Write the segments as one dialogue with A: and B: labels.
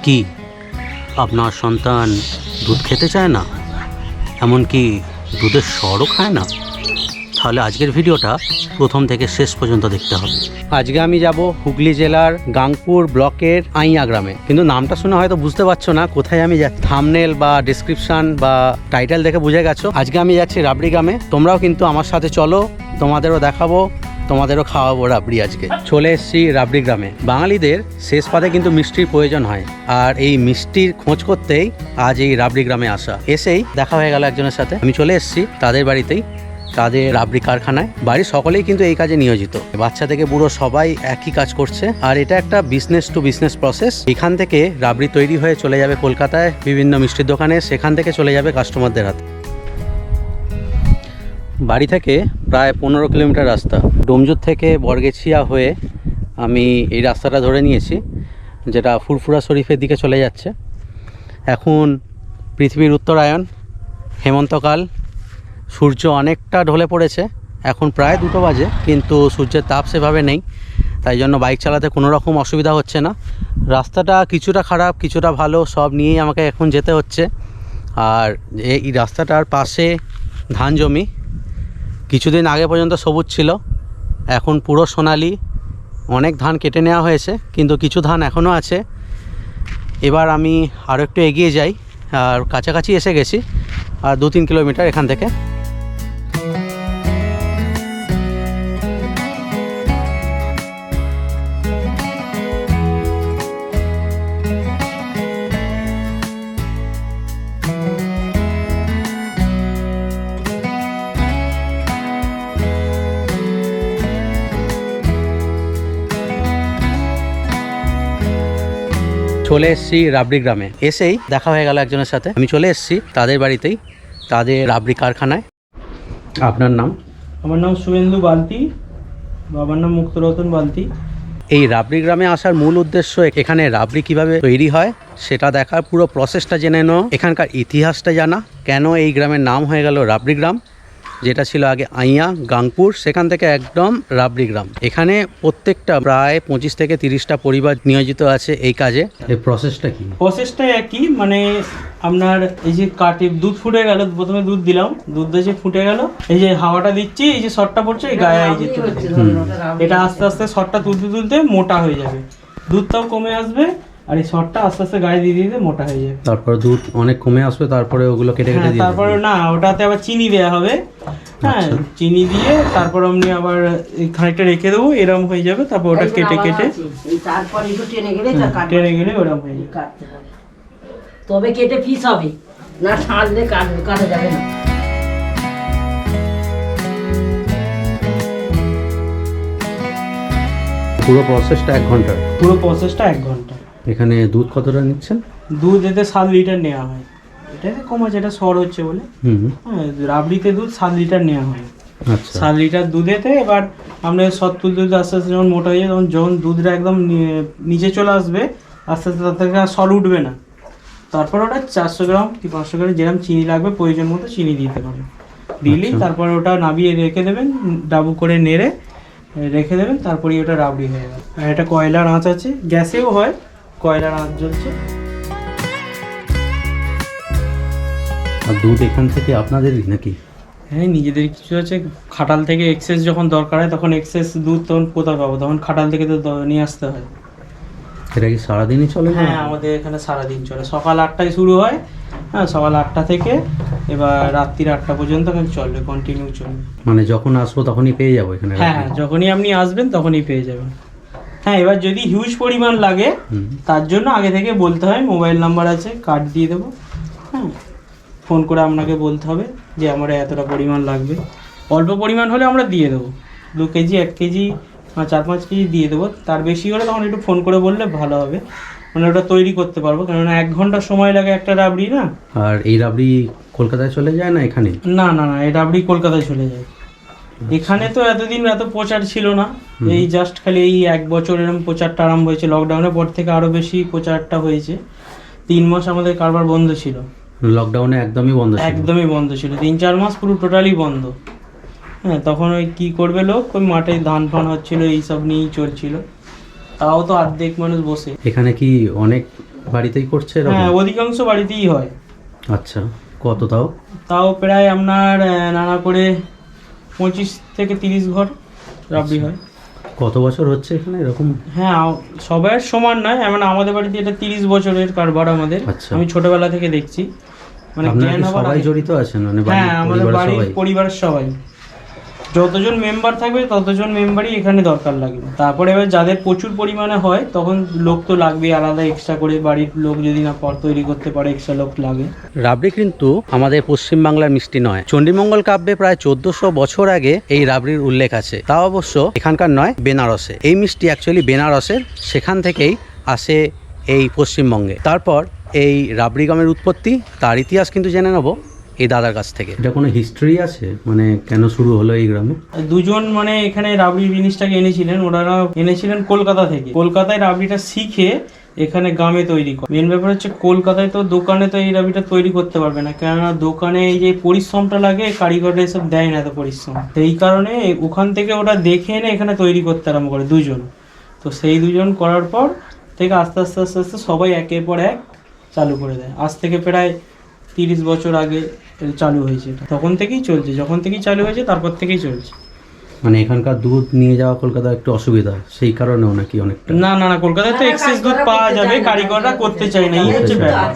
A: কি আপনার সন্তান দুধ খেতে চায় না, এমনকি দুধের সরও খায় না? তাহলে আজকের ভিডিওটা প্রথম থেকে শেষ পর্যন্ত দেখতে হবে। আজকে আমি যাব হুগলি জেলার গাংপুর ব্লকের আইয়া গ্রামে। কিন্তু নামটা শুনে হয়তো বুঝতে পারছো না কোথায় আমি যাচ্ছি। থাম্বনেল বা ডেসক্রিপশন বা টাইটেল দেখে বুঝে গেছো। আজকে আমি যাচ্ছি রাবড়ি গ্রামে। তোমরাও কিন্তু আমার সাথে চলো, তোমাদেরও দেখাবো, তোমাদেরও খাওয়াবো রাবড়ি। আজকে চলে এসেছি রাবড়ি গ্রামে। বাঙালিদের শেষ পাতে কিন্তু মিষ্টির প্রয়োজন হয়, আর এই মিষ্টির খোঁজ করতেই আজ এই রাবড়ি গ্রামে আসা। এসেই দেখা হয়ে গেল একজনের সাথে। আমি চলে এসেছি তাদের বাড়িতেই, তাদের রাবড়ি কারখানায়। বাড়ির সকলেই কিন্তু এই কাজে নিয়োজিত, বাচ্চা থেকে বুড়ো সবাই একই কাজ করছে। আর এটা একটা বিজনেস টু বিজনেস প্রসেস। এখান থেকে রাবড়ি তৈরি হয়ে চলে যাবে কলকাতায় বিভিন্ন মিষ্টির দোকানে, সেখান থেকে চলে যাবে কাস্টমারদের হাতে। বাড়ি থেকে প্রায় 15 কিলোমিটার রাস্তা। ডোমজুর থেকে বরগেছিয়া হয়ে আমি এই রাস্তাটা ধরে নিয়েছি, যেটা ফুরফুরা শরীফের দিকে চলে যাচ্ছে। এখন পৃথিবীর উত্তরায়ণ, হেমন্তকাল, সূর্য অনেকটা ঢলে পড়েছে। এখন প্রায় 2টো বাজে, কিন্তু সূর্যের তাপ সেভাবে নেই, তাই জন্য বাইক চালাতে কোনো রকম অসুবিধা হচ্ছে না। রাস্তাটা কিছুটা খারাপ কিছুটা ভালো, সব নিয়েই আমাকে এখন যেতে হচ্ছে। আর এই রাস্তাটার পাশে ধান জমি, কিছুদিন আগে পর্যন্ত সবুজ ছিল, এখন পুরো সোনালি। অনেক ধান কেটে নেওয়া হয়েছে, কিন্তু কিছু ধান এখনও আছে। এবার আমি আরও একটু এগিয়ে যাই, আর কাছাকাছি এসে গেছি, আর 2-3 কিলোমিটার এখান থেকে। চলে এসেছি রাবড়ি গ্রামে। এসেই দেখা হয়ে গেল একজনের সাথে। আমি চলে এসেছি তাদের বাড়িতেই, তাদের রাবড়ি কারখানায়। আপনার নাম?
B: আমার নাম শুভেন্দু বালতি, বাবার নাম মুক্তরতন বালতি।
A: এই রাবড়ি গ্রামে আসার মূল উদ্দেশ্য এখানে রাবড়ি কিভাবে তৈরি হয় সেটা দেখার, পুরো প্রসেসটা জেনে নেওয়া, এখানকার ইতিহাসটা জানা, কেন এই গ্রামের নাম হয়ে গেল রাবড়ি গ্রাম, যেটা ছিল আগে আইয়া গাংপুর, সেখান থেকে একদম রাবড়ি গ্রাম। এখানে প্রত্যেকটা প্রায় 25 থেকে 30টা পরিবার নিয়োজিত আছে এই কাজে। এই প্রসেসটা কি?
B: প্রসেসটা একই, মানে আপনার এই যে কাটে দুধ ফুটে গেল, প্রথমে দুধ দিলাম, দুধ দিয়ে ফুটে গেল, এই যে হাওয়াটা দিচ্ছি, এই যে শটটা পড়ছে এই গায়ে, এই যে এটা আস্তে আস্তে শটটা তুলতে তুলতে মোটা হয়ে যাবে, দুধটাও কমে আসবে, আর এই শটটা আস্তে আস্তে গায়ে দিয়ে দিতে মোটা হয়ে যাবে।
A: তারপর দুধ অনেক কমে আসবে, তারপরে ওগুলো কেটে কেটে দিয়ে
B: তারপরে না, ওটাতে আবার চিনি দেওয়া হবে। হ্যাঁ, চিনি দিয়ে তারপর আমি আবার খানিকটা রেখে দেবো, এরকম হয়ে যাবে। তারপর ওটা কেটে কেটে
C: তারপর একটু টেনে গেলে
B: টেনে গেলে ওরকম হয়ে যাবে।
C: কাটতে হবে, তবে কেটে পিস হবে না, ছাড়লে কাটা যাবে না।
A: পুরো প্রসেসটা 1 ঘন্টার?
B: পুরো প্রসেসটা 1 ঘন্টা।
A: এখানে দুধ কতটা নিচ্ছেন?
B: দুধ এতে 7 লিটার নেওয়া হয়। এটাতে কম আছে, এটা সর হচ্ছে বলে। হ্যাঁ, রাবড়িতে দুধ 7 লিটার নেওয়া হয়।
A: আচ্ছা,
B: 7 লিটার দুধেতে এবার আমরা সর তুলতে তুলতে আস্তে আস্তে যখন মোটা হয়ে যায়, যখন দুধটা একদম নিচে চলে আসবে, আস্তে আস্তে তার থেকে আর সর উঠবে না। তারপর ওটা 400 গ্রাম কি 500 গ্রাম যেরকম চিনি লাগবে প্রয়োজন মতো চিনি দিতে পারবেন। দিলেই তারপর ওটা নামিয়ে রেখে দেবেন, ডাবু করে নেড়ে রেখে দেবেন, তারপরে ওটা রাবড়ি হয়ে গেল। আর এটা কয়লার আঁচ আছে, গ্যাসেও হয়, কয়লার আঁচ জ্বলছে।
A: আর দুধ এখান থেকে আপনাদেরই নাকি?
B: হ্যাঁ, নিজেদের কিছু আছে। খাটাল থেকে এক্সেস যখন দরকার হয়, তখন এক্সেস দুধ তখন কোথাও পাবো, তখন খাটাল থেকে তো নিয়ে আসতে হয়।
A: এটা কি সারাদিনই চলে?
B: হ্যাঁ, আমাদের এখানে সারাদিন চলে। সকাল 8টায় শুরু হয়, হ্যাঁ, সকাল 8টা থেকে এবার রাত্রির 8টা পর্যন্ত চলবে, কন্টিনিউ চলবে।
A: মানে যখন আসবো তখনই পেয়ে যাবো এখানে?
B: হ্যাঁ, যখনই আপনি আসবেন তখনই পেয়ে যাবেন। হ্যাঁ, এবার যদি হিউজ পরিমাণ লাগে তার জন্য আগে থেকে বলতে হয়, মোবাইল নাম্বার আছে, কার্ড দিয়ে দেবো। হ্যাঁ, ফোন করে আপনাকে বলতে হবে যে আমার এতটা পরিমাণ লাগবে। অল্প পরিমাণ হলে আমরা দিয়ে দেবো, 2 কেজি 1 কেজি 4-5 কেজি দিয়ে দেবো। তার বেশি হলে তখন একটু ফোন করে বললে ভালো হবে, মানে ওটা তৈরি করতে পারবো, কেননা 1 ঘন্টা সময় লাগে একটা রাবড়ি না।
A: আর এই রাবড়ি কলকাতায় চলে যায় না এখানে?
B: না না না, এই রাবড়ি কলকাতায় চলে যায়। এখানে তো এতদিন এত প্রচার ছিল না, এই জাস্ট খালি এই 1 বছর এরকম প্রচারটা আরম্ভ হয়েছে। লকডাউনের পর থেকে আরো বেশি প্রচারটা হয়েছে। 3 মাস আমাদের কারবার বন্ধ ছিল,
A: লকডাউনে একদমই বন্ধ ছিল?
B: একদমই বন্ধ ছিল, 3-4 মাস পুরো টোটালি বন্ধ। হ্যাঁ, তখন ওই কি করবে লোক, ওই মাঠে ধান ফান হচ্ছিল, এইসব নিয়েই চলছিল। তাও তো অর্ধেক মানুষ বসে।
A: এখানে কি অনেক বাড়িতেই করছে এরকম?
B: হ্যাঁ, অধিকাংশ বাড়িতেই হয়।
A: আচ্ছা, কত তাও?
B: তাও প্রায় আপনার নানা করে 25 থেকে 30 ঘর রাবড়ি হয়।
A: কত বছর হচ্ছে এখানে এরকম?
B: হ্যাঁ, সবার সমান নয়, মানে আমাদের বাড়িতে এটা 30 বছরের কারবার আমাদের।
A: আচ্ছা।
B: আমি ছোটবেলা থেকে দেখছি, মানে
A: আপনারা
B: জ্ঞান
A: কি
B: হবার
A: সবাই
B: আগে-
A: জড়িত আছেন, মানে
B: হ্যাঁ, আমাদের
A: পরিবারের
B: বাড়ির
A: সবাই?
B: পরিবারের সবাই, যতজন মেম্বার থাকবে ততজন মেম্বারই এখানে দরকার লাগবে। তারপরে এবার যাদের প্রচুর পরিমাণে হয় তখন লোক তো লাগবে আলাদা এক্সট্রা করে, বাড়ির লোক যদি না তৈরি করতে পারে এক্সট্রা লোক লাগে।
A: রাবড়ি কিন্তু আমাদের পশ্চিমবাংলার মিষ্টি নয়। চণ্ডীমঙ্গল কাব্যে প্রায় 1400 বছর আগে এই রাবড়ির উল্লেখ আছে, তা অবশ্য এখানকার নয়, বেনারসে। এই মিষ্টি অ্যাকচুয়ালি বেনারসের, সেখান থেকেই আসে এই পশ্চিমবঙ্গে। তারপর এই রাবড়ি গামের উৎপত্তি, তার ইতিহাস কিন্তু জেনে নেব এই দাদার কাছ থেকে। এটা কোনো হিস্ট্রি আছে, মানে কেন শুরু হলো এই গ্রামে?
B: দুজন মানে এখানে রাবড়ি জিনিসটাকে এনেছিলেন, ওনারা এনেছিলেন কলকাতা থেকে। কলকাতায় রাবড়িটা শিখে এখানে গ্রামে তৈরি করে। মেন ব্যাপার হচ্ছে কলকাতায় তো দোকানে তো এই রাবড়িটা তৈরি করতে পারবে না, কেননা দোকানে এই যে পরিশ্রমটা লাগে কারিগররা এসব দেয় না এত পরিশ্রম। সেই কারণে ওখান থেকে ওটা দেখে এনে এখানে তৈরি করতে আরম্ভ করে দুজন। তো সেই দুজন করার পর থেকে আস্তে আস্তে আস্তে আস্তে সবাই একের পর এক চালু করে দেয়। আজ থেকে প্রায় 30 বছর আগে চালু হয়েছে এটা। তখন থেকেই চলছে, যখন থেকেই চালু হয়েছে তারপর থেকেই চলছে।
A: মানে এখানকার দুধ নিয়ে যাওয়া কলকাতা একটু অসুবিধা, সেই কারণেও নাকি অনেকটা?
B: না না না, কলকাতায় তো এক্সেস দুধ পাওয়া যাবে, কারিগররা করতে চায় না, এই হচ্ছে ব্যাপার।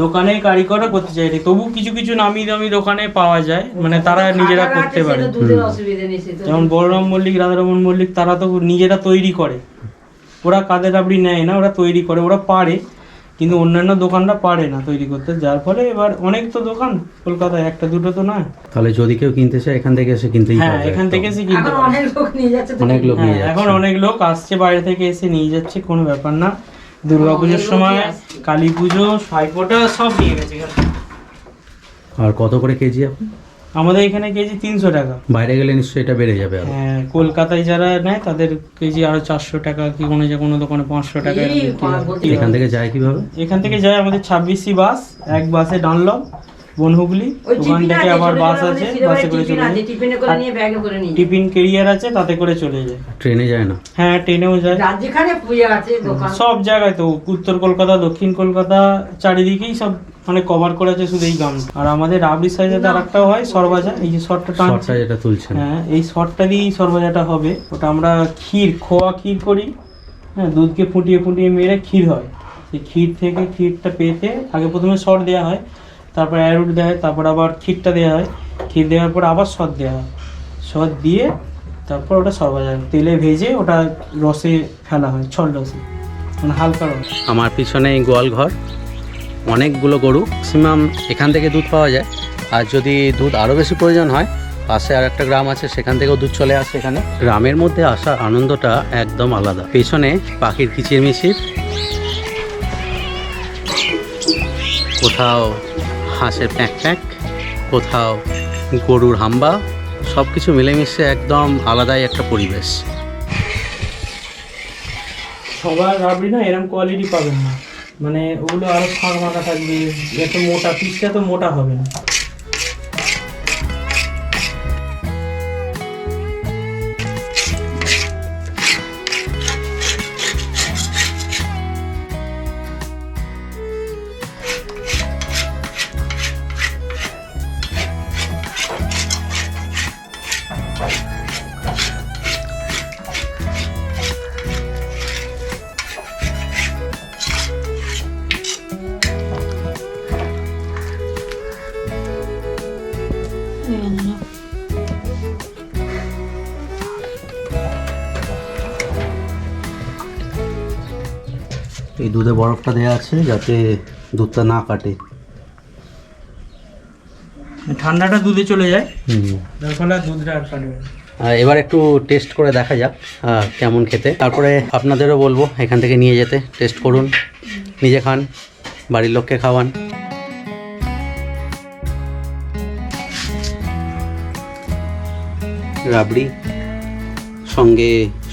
B: দোকানে কারিগররা করতে চায় না, তবু কিছু কিছু নামি দামি দোকানে পাওয়া যায়, মানে তারা নিজেরা করতে পারে। যেমন বলরাম মল্লিক, রাধারমন মল্লিক, তারা তো নিজেরা তৈরি করে। ওরা কাদের রাবড়ি নেয় না, ওরা তৈরি করে, ওরা পারে, কিন্তু অন্যান্য দোকানরা পারে না তৈরি করতে। যার ফলে এবার অনেক তো দোকান কলকাতায়, একটা দুটো তো নয়।
A: তাহলে যদি কেউ কিনতে চায় এখান থেকে এসে কিনতেই
B: হ্যাঁ,
A: পারবে?
B: এখান থেকে এসে কিনতে
C: এখন
B: পারে।
C: অনেক লোক নিয়ে যাচ্ছে তো।
A: অনেক লোক নিয়ে
B: হ্যাঁ,
A: যাচ্ছে।
B: এখন অনেক লোক আসছে বাইরে থেকে এসে নিয়ে যাচ্ছে, কোনো ব্যাপার না। দুর্গাপুজোর সময়, কালী পুজো, ভাইফোঁটা সব নিয়ে গেছে এখানে।
A: আর কত করে কেজি এখন?
B: আমাদের এখানে কেজি 300 টাকা।
A: বাইরে গেলে নিশ্চয়ই এটা বেড়ে যাবে আরো।
B: হ্যাঁ, কলকাতায় যারা নেয় তাদের কেজি আরো 400 টাকা, কি কোনো দোকানে 500 টাকা এরকম বিক্রি হয়।
A: এখান থেকে যায় কিভাবে?
B: এখান থেকে যায় আমাদের 26 বাস, এক বাসে ডানলপ বনহুগলি,
C: ওই
B: ওখান
C: টিফিন
B: থেকে
C: আছে,
B: আবার
C: ছোট
B: বাস
C: ছোট
B: আছে,
C: আমাদের
B: বাসে করে
C: টিফিন
B: চলে
C: আছে,
B: যায়।
C: টিফিনে করে নিয়ে ব্যাগে করে নিয়ে যায়।
B: টিফিন ক্যারিয়ার আছে, তাতে করে চলে যায়।
A: ট্রেনে যায় না?
B: হ্যাঁ, ট্রেনেও যায়।
C: যার যেখানে পূজা আছে দোকান।
B: সব জায়গায় তো, উত্তর কলকাতা, দক্ষিণ কলকাতা, চারিদিকেই সব মানে কভার করে আছে শুধু এই গান। আর আমাদের রাবড়ির সাইজে আর একটাও হয় সরভাজা, এই যে শর্টটা টানছে,
A: শর্টটা যেটা তুলছেন।
B: হ্যাঁ, এই শর্টটা দিয়েই সরভাজাটা হবে। ওটা আমরা খোয়া ক্ষীর করি। হ্যাঁ, দুধকে ফুটিয়ে ফুটিয়ে মেরে ক্ষীর হয়। সেই ক্ষীর থেকে ক্ষীরটা পেতে আগে প্রথমে শর্ট দেওয়া হয়, তারপর অ্যারুট দেওয়া হয়, তারপর আবার ক্ষীরটা দেওয়া হয়, ক্ষীর দেওয়ার পর আবার শর্ট দেওয়া হয়, শর্ট দিয়ে তারপর ওটা সরভাজা তেলে ভেজে ওটা রসে ফেলা হয়, ছল রসে, মানে হালকা রস।
A: আমার পিছনে এই গোয়াল ঘর, অনেকগুলো গরু, ম্যাক্সিমাম এখান থেকে দুধ পাওয়া যায়। আর যদি দুধ আরও বেশি প্রয়োজন হয়, পাশে আর একটা গ্রাম আছে, সেখান থেকেও দুধ চলে আসে এখানে। গ্রামের মধ্যে আসার আনন্দটা একদম আলাদা। পেছনে পাখির কিচিরমিচির, কোথাও হাঁসের প্যাঁক প্যাঁক, কোথাও গরুর হাম্বা, সব কিছু মিলেমিশে একদম আলাদাই একটা পরিবেশ।
B: সবার রাবড়ি না এরকম কোয়ালিটি পাবেন না, মানে ওগুলো আরো ফাঁক মাখা থাকবে, এত মোটা, পিসটা তো মোটা হবে না।
A: এই দুধে বরফটা দেওয়া আছে যাতে দুধটা না কাটে।
B: ঠান্ডাটা দুধে চলে যায়,
A: হুম।
B: যার ফলে আর দুধটা আর কাটবে না।
A: এবার একটু টেস্ট করে দেখা যাক কেমন খেতে, তারপরে আপনাদেরও বলবো এখান থেকে নিয়ে যেতে, টেস্ট করুন, নিজে খান, বাড়ির লোককে খাওয়ান। রাবড়ি সঙ্গে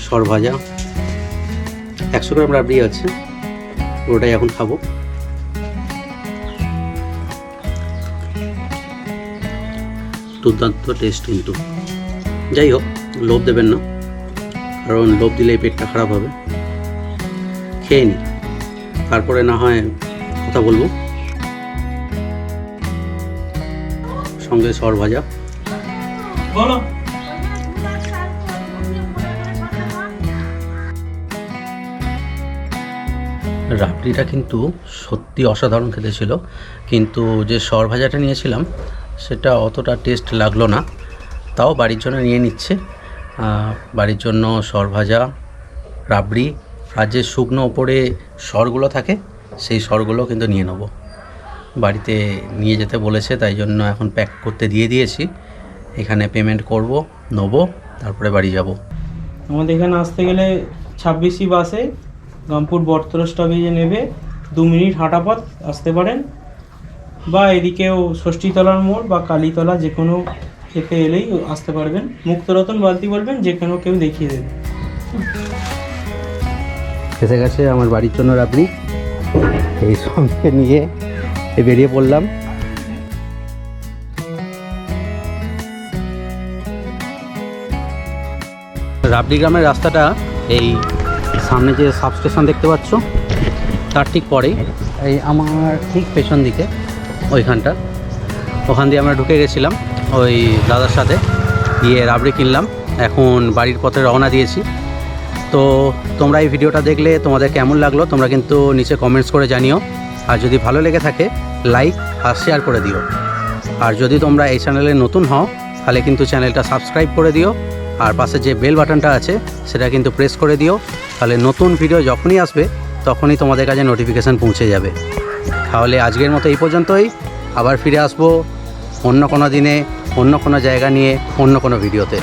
A: সরভাজা, 100 গ্রাম রাবড়ি আছে, ওটাই এখন খাবো। দুর্দান্ত টেস্ট কিন্তু। যাই হোক, লোভ দেবেন না, কারণ লোভ দিলে পেটটা খারাপ হবে। খেয়ে নিই, তারপরে না হয় কথা বলবো। সঙ্গে সর ভাজা।
B: বলো।
A: রাবড়িটা কিন্তু সত্যি অসাধারণ খেতে ছিল, কিন্তু যে সর ভাজাটা নিয়েছিলাম সেটা অতটা টেস্ট লাগলো না। তাও বাড়ির জন্য নিয়ে নিচ্ছে, বাড়ির জন্য সর ভাজা, রাবড়ি আর যে শুকনো ওপরে সরগুলো থাকে সেই সরগুলো কিন্তু নিয়ে নেব। বাড়িতে নিয়ে যেতে বলেছে, তাই জন্য এখন প্যাক করতে দিয়ে দিয়েছি। এখানে পেমেন্ট করব, নেবো, তারপরে বাড়ি যাব।
B: আমাদের এখানে আসতে গেলে 26 বাসে গামপুর বটতলা স্টপেজে নেবে, 2 মিনিট হাঁটা পথ আসতে পারেন, বা এদিকেও ষষ্ঠীতলার মোড় বা কালীতলা যে কোনো খেতে এলেই আসতে পারবেন। মুক্তরতন বালতি বলবেন, যে কোনো কেউ দেখিয়ে দেবে।
A: এসে গেছে আমার বাড়ির জন্য রাবড়ি, এই সঙ্গে নিয়ে বেরিয়ে পড়লাম। রাবড়ি গ্রামের রাস্তাটা এই সামনে যে সাবস্টেশন দেখতে পাচ্ছ তার ঠিক পরেই, এই আমার ঠিক পেছন দিকে ওইখানটা, ওখান দিয়ে আমরা ঢুকে গেছিলাম ওই দাদার সাথে, গিয়ে রাবড়ি কিনলাম। এখন বাড়ির পথে রওনা দিয়েছি। তো তোমরা এই ভিডিওটা দেখলে তোমাদের কেমন লাগলো তোমরা কিন্তু নিচে কমেন্টস করে জানিও, আর যদি ভালো লেগে থাকে লাইক আর শেয়ার করে দিও। আর যদি তোমরা এই চ্যানেলে নতুন হও তাহলে কিন্তু চ্যানেলটা সাবস্ক্রাইব করে দিও, আর পাশে যে বেল বাটনটা আছে সেটা কিন্তু প্রেস করে দিও, তাহলে নতুন ভিডিও যখনই আসবে তখনই তোমাদের কাছে নোটিফিকেশান পৌঁছে যাবে। তাহলে আজকের মতো এই পর্যন্তই, আবার ফিরে আসবো অন্য কোনো দিনে, অন্য কোনো জায়গা নিয়ে, অন্য কোনো ভিডিওতে।